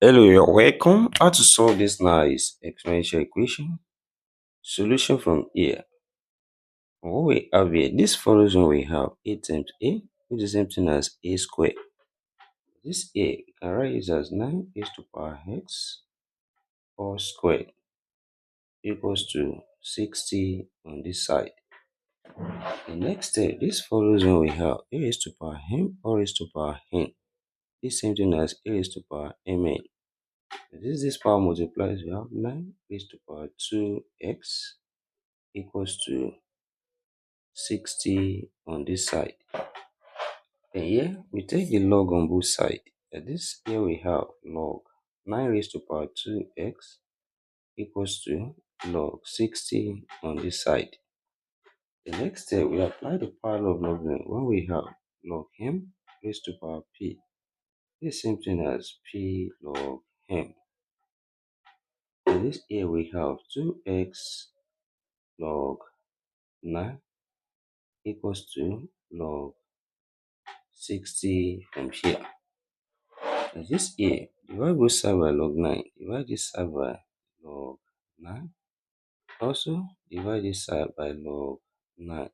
Hello, you're welcome. How to solve this nice exponential equation? Solution from here. What we have here, this follows when we have a times a, which is the same thing as a squared. This a, you can write it as 9 raised to power x all squared equals to 60 on this side. The next step, this follows when we have a raised to power m or raised to power n. This same thing as a raised to power mn. This power multiplies, we have 9 raised to power 2x equals to 60 on this side. And here we take the log on both sides. This here we have log 9 raised to power 2x equals to log 60 on this side. The next step, we apply the power law of logarithm when we have log m raised to power p. This same thing as p log m. And this here we have 2x log 9 equals to log 60 from here. And this here, divide both side by log 9. Divide this side by log 9. Also, divide this side by log 9.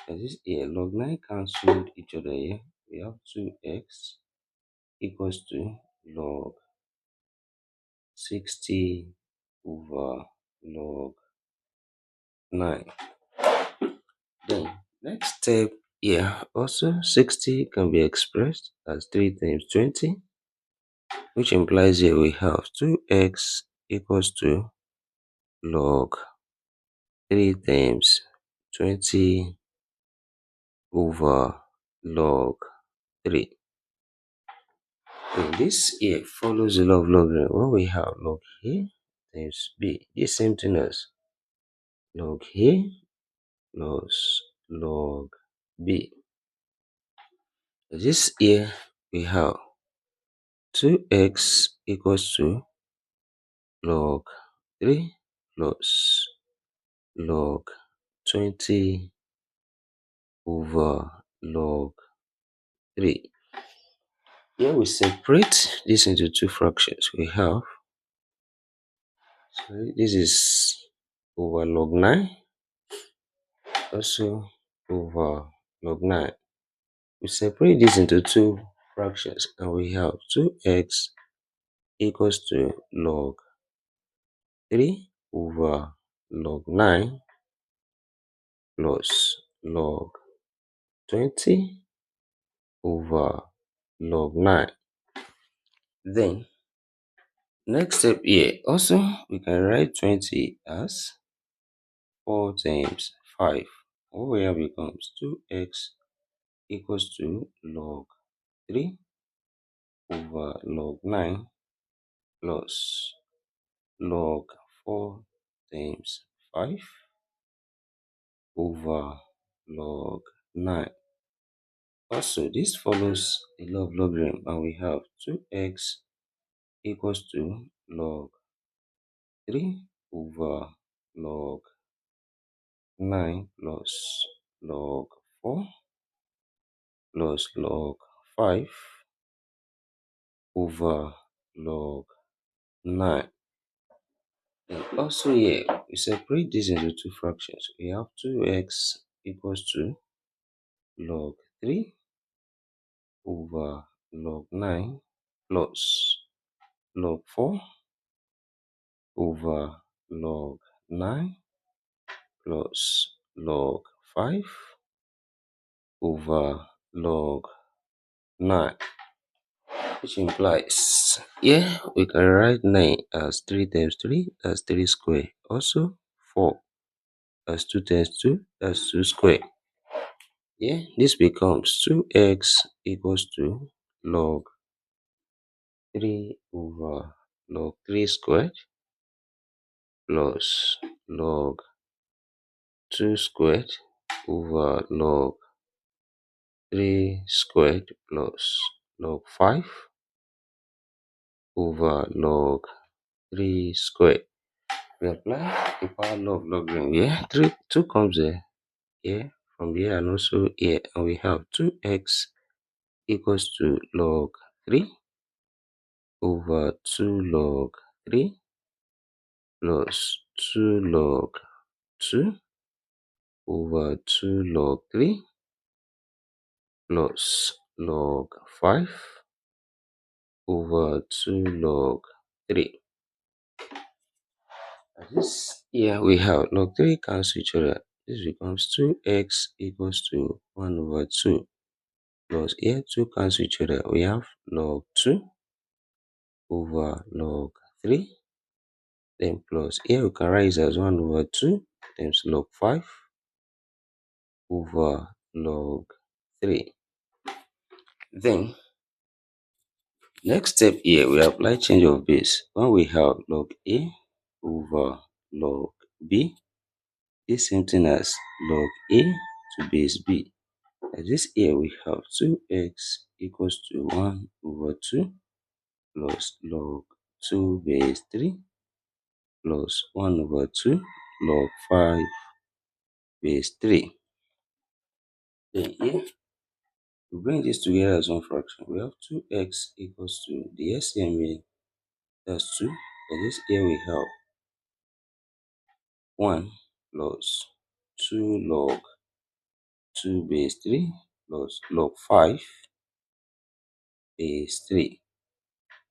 And this here, log 9 cancelled each other here. We have 2x equals to log 60 over log 9. Then, next step here, also 60 can be expressed as 3 times 20. Which implies here we have 2x equals to log 3 times 20 over log 3. And this here follows the law of logarithm. When we have log a times b, this same thing as log a plus log b. This here we have 2x equals to log 3 plus log 20 over log 3. Here we separate this into two fractions. We have, this is over log 9, also over log 9. We separate this into two fractions and we have 2x equals to log 3 over log 9 plus log 20 over log 9. Then, next step here, also we can write 20 as 4 times 5. Over here becomes 2x equals to log 3 over log 9 plus log 4 times 5 over log 9. Also, this follows the law of logarithm and we have 2x equals to log 3 over log 9 plus log 4 plus log 5 over log 9. And also here, we separate this into two fractions. We have 2x equals to log 3 over log 9 plus log 4 over log 9 plus log 5 over log 9. Which implies, yeah, we can write 9 as 3 times 3, that's 3 square. Also, 4 as 2 times 2, that's 2 square. Yeah, this becomes 2x equals to log 3 over log 3 squared plus log 2 squared over log 3 squared plus log 5 over log 3 squared. We apply the power law of logarithm here. 2 comes here from here and also here, and we have 2x equals to log 3 over 2 log 3 plus 2 log 2 over 2 log 3 plus log 5 over 2 log 3. This here we have log 3 cancel each other. This becomes 2x equals to 1 over 2 plus here 2 cancel each other. We have log 2 over log 3. Then plus here we can write as 1 over 2 times log 5 over log 3. Then next step here we apply change of base. When we have log A over log B, this same thing as log A to base B. As this here we have 2x equals to 1 over 2 plus log 2 base 3 plus 1 over 2 log 5 base 3. Then here we bring this together as one fraction. We have 2x equals to the LCM here, that's 2. And this here we have 1 plus 2 log 2 base 3 plus log 5 base 3.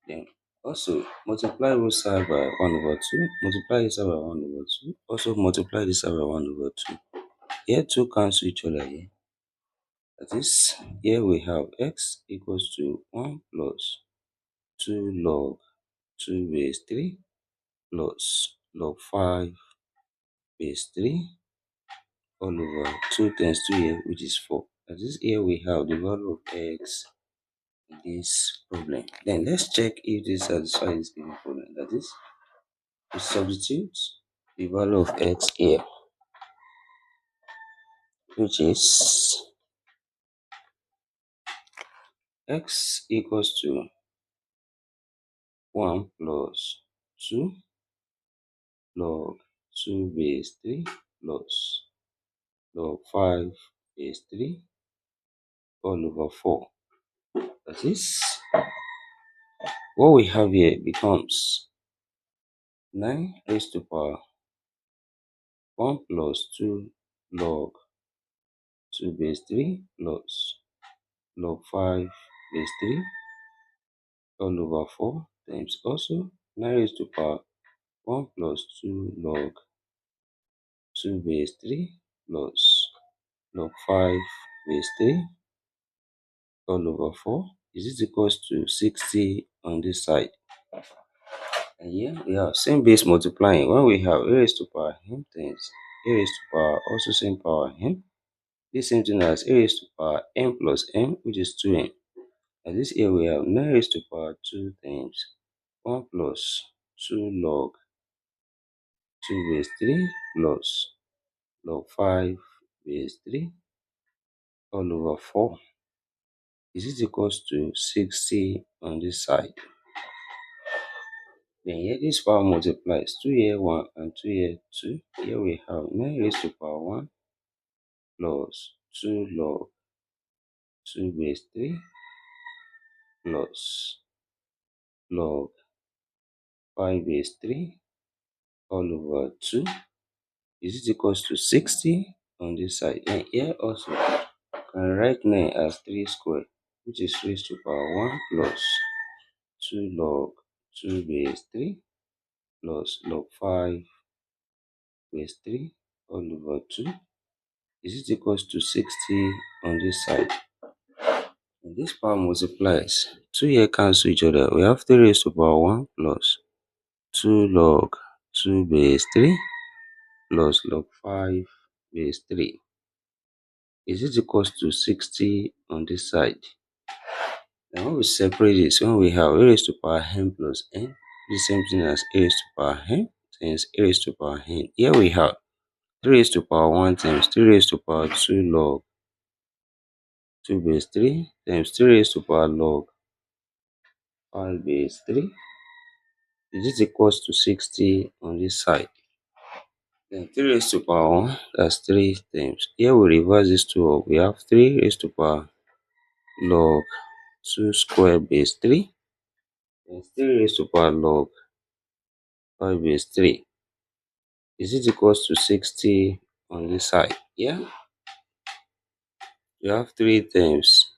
Then also multiply both side by 1 over 2, multiply this side by 1 over 2, also multiply this side by 1 over 2. Here 2 cancel each other here. That is, here we have x equals to 1 plus 2 log 2 base 3 plus log 5 base 3 all over 2 times 2 here, which is 4. That is, here we have the value of x in this problem. Then let's check if this satisfies this given problem. That is, we substitute the value of x here, which is x equals to 1 plus 2 log 2 base 3 plus log 5 base 3 all over 4. That is, what we have here becomes 9 raised to power 1 plus 2 log 2 base 3 plus log 5 base 3 all over 4 times also 9 raised to power 1 plus 2 log 2 base 3 plus log 5 base 3 all over 4 is this equals to 60 on this side. And here we have same base multiplying. When we have a raised to power m times a raised to power also same power m, this same thing as a raised to power m plus m, which is 2m. And this here we have 9 raised to power 2 times 1 plus 2 log 2 base 3 plus log 5 base 3 all over 4 is this equals to 60 on this side. Then here this power multiplies 2 here 1 and 2 here 2. Here we have 9 raised to power 1 plus 2 log 2 base 3 plus log 5 base 3 all over 2 is it equals to 60 on this side. And here also can write 9 as 3 square, which is raised to power 1 plus 2 log 2 base 3 plus log 5 base 3 all over 2 is it equals to 60 on this side. And this power multiplies 2 here cancel each other. We have 3 raised to power 1 plus 2 log 2 base 3 plus log 5 base 3 is it equals to 60 on this side. Now when we separate this, when we have a raised to power n plus n, the same thing as a raised to power n times a raised to power n. Here we have 3 raised to power 1 times 3 raised to power 2 log 2 base 3 times 3 raised to power log 5 base 3 is it equals to 60 on this side. Then 3 raised to power 1, that's 3 times. Here we reverse this 2 up. We have 3 raised to power log 2 square base 3 Then 3 raised to power log 5 base 3. Is it equals to 60 on this side? Yeah, you have 3 terms.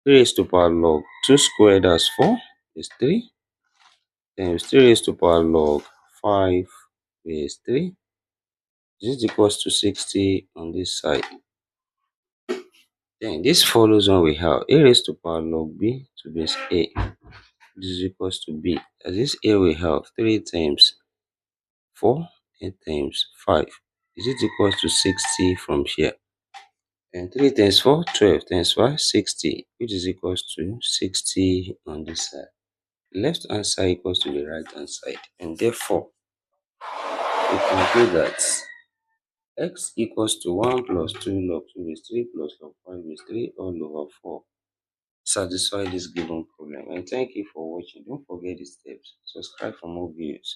3 raised to power log 2 squared as 4 is 3. Then 3 raised to power log 5 base 3. Is it equals to 60 on this side? Then this follows on we have a raised to power log b to base a. This is equals to b. As this a we have 3 times 4 8 times 5. Is it equals to 60 from here? And 3 times 4 12 times 5 60, which is equals to 60 on this side. Left hand side equals to the right hand side, and therefore we conclude that x equals to 1 plus 2 log 2 is 3 plus log 5 is 3 all over 4 satisfy this given problem. And thank you for watching. Don't forget the steps. Subscribe for more videos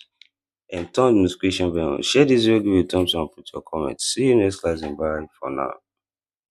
and turn the notification bell on. Share this video, give it a thumbs up, put your comments. See you next class and bye for now.